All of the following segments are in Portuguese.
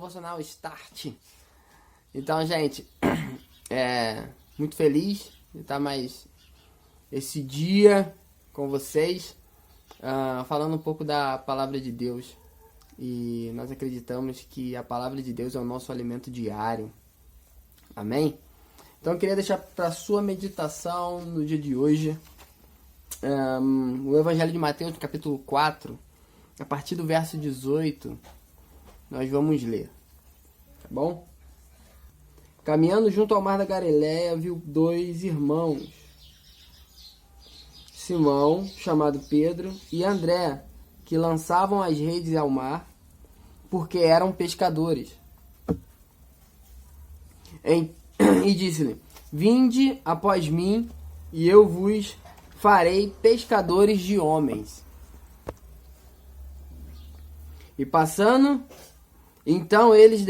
Devocional Start. Então, gente, muito feliz de estar mais esse dia com vocês, falando um pouco da Palavra de Deus. E nós acreditamos que a Palavra de Deus é o nosso alimento diário. Amém? Então eu queria deixar para sua meditação no dia de hoje o Evangelho de Mateus, no capítulo 4, a partir do verso 18, nós vamos ler, tá bom? Caminhando junto ao mar da Galileia, viu dois irmãos, Simão, chamado Pedro, e André, que lançavam as redes ao mar, porque eram pescadores. E disse-lhe: Vinde após mim, e eu vos farei pescadores de homens. E passando, então eles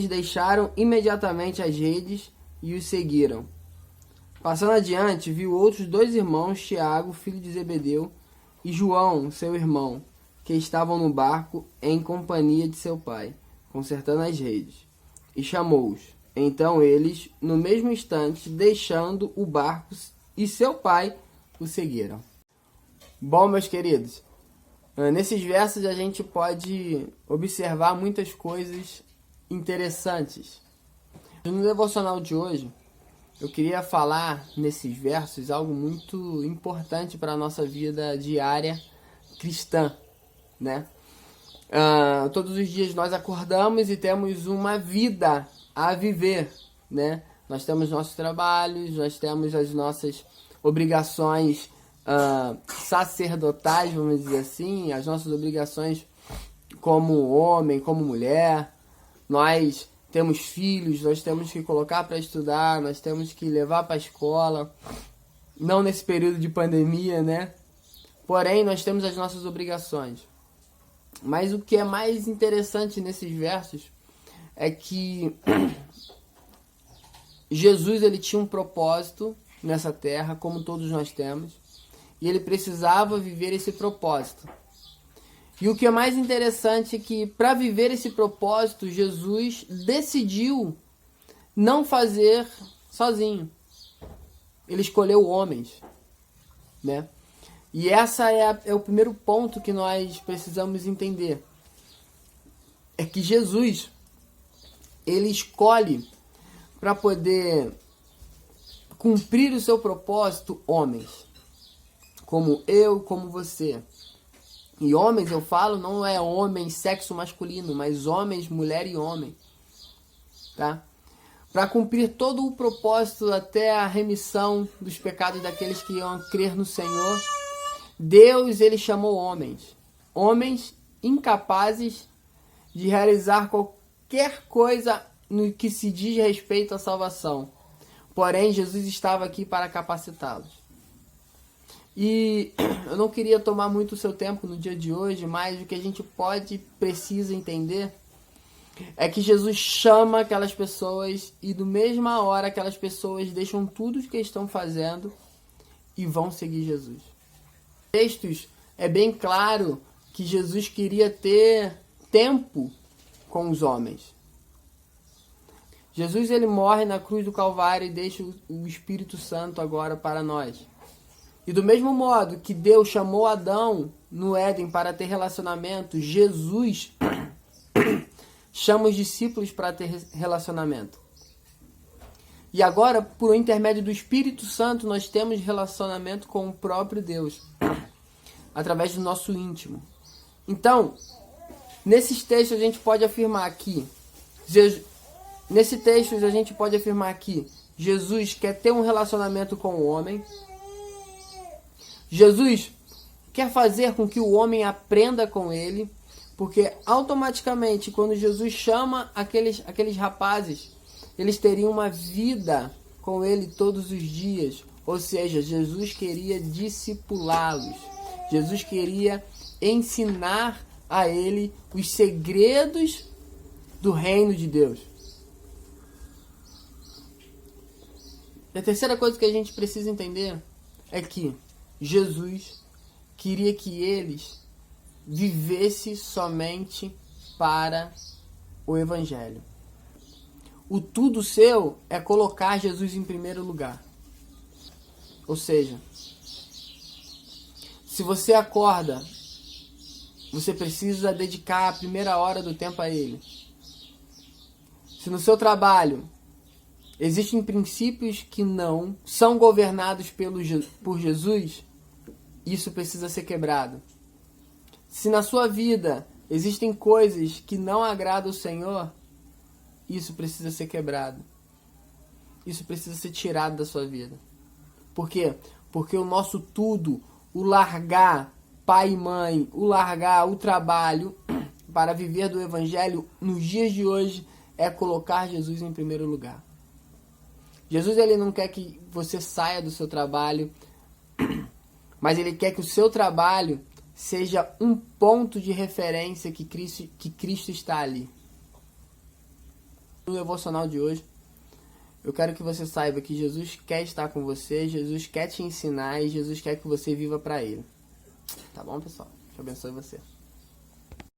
deixaram imediatamente as redes e os seguiram. Passando adiante, viu outros dois irmãos, Tiago, filho de Zebedeu, e João, seu irmão, que estavam no barco em companhia de seu pai, consertando as redes. E chamou-os. Então eles, no mesmo instante, deixando o barco e seu pai, o seguiram. Bom, meus queridos, nesses versos a gente pode observar muitas coisas interessantes. No devocional de hoje, eu queria falar nesses versos algo muito importante para a nossa vida diária cristã, né? Todos os dias nós acordamos e temos uma vida a viver, né? Nós temos nossos trabalhos, nós temos as nossas obrigações sacerdotais, vamos dizer assim, as nossas obrigações como homem, como mulher. Nós temos filhos, nós temos que colocar para estudar, nós temos que levar para a escola, não nesse período de pandemia, né? Porém, nós temos as nossas obrigações. Mas o que é mais interessante nesses versos é que Jesus, ele tinha um propósito nessa terra, como todos nós temos, e ele precisava viver esse propósito. E o que é mais interessante é que, para viver esse propósito, Jesus decidiu não fazer sozinho. Ele escolheu homens, né? E essa é o primeiro ponto que nós precisamos entender. É que Jesus, ele escolhe para poder cumprir o seu propósito homens, como eu, como você. E homens, eu falo, não é homem, sexo masculino, mas homens, mulher e homem, tá? Para cumprir todo o propósito até a remissão dos pecados daqueles que iam crer no Senhor, Deus, ele chamou homens incapazes de realizar qualquer coisa no que se diz respeito à salvação. Porém, Jesus estava aqui para capacitá-los. E eu não queria tomar muito o seu tempo no dia de hoje, mas o que a gente precisa entender é que Jesus chama aquelas pessoas e do mesma hora aquelas pessoas deixam tudo o que estão fazendo e vão seguir Jesus. Textos é bem claro que Jesus queria ter tempo com os homens. Jesus, ele morre na cruz do Calvário e deixa o Espírito Santo agora para nós. E do mesmo modo que Deus chamou Adão no Éden para ter relacionamento, Jesus chama os discípulos para ter relacionamento. E agora, por intermédio do Espírito Santo, nós temos relacionamento com o próprio Deus, através do nosso íntimo. Então, nesses textos a gente pode afirmar que Jesus quer ter um relacionamento com o homem. Jesus quer fazer com que o homem aprenda com ele, porque automaticamente, quando Jesus chama aqueles rapazes, eles teriam uma vida com ele todos os dias. Ou seja, Jesus queria discipulá-los. Jesus queria ensinar a ele os segredos do reino de Deus. E a terceira coisa que a gente precisa entender é que Jesus queria que eles vivessem somente para o Evangelho. O tudo seu é colocar Jesus em primeiro lugar. Ou seja, se você acorda, você precisa dedicar a primeira hora do tempo a Ele. Se no seu trabalho existem princípios que não são governados por Jesus, isso precisa ser quebrado. Se na sua vida existem coisas que não agradam o Senhor, isso precisa ser quebrado. Isso precisa ser tirado da sua vida. Por quê? Porque o nosso tudo, o largar pai e mãe, o largar o trabalho para viver do Evangelho nos dias de hoje é colocar Jesus em primeiro lugar. Jesus, ele não quer que você saia do seu trabalho, mas ele quer que o seu trabalho seja um ponto de referência que Cristo está ali. No devocional de hoje, eu quero que você saiba que Jesus quer estar com você, Jesus quer te ensinar e Jesus quer que você viva para Ele. Tá bom, pessoal? Que abençoe você.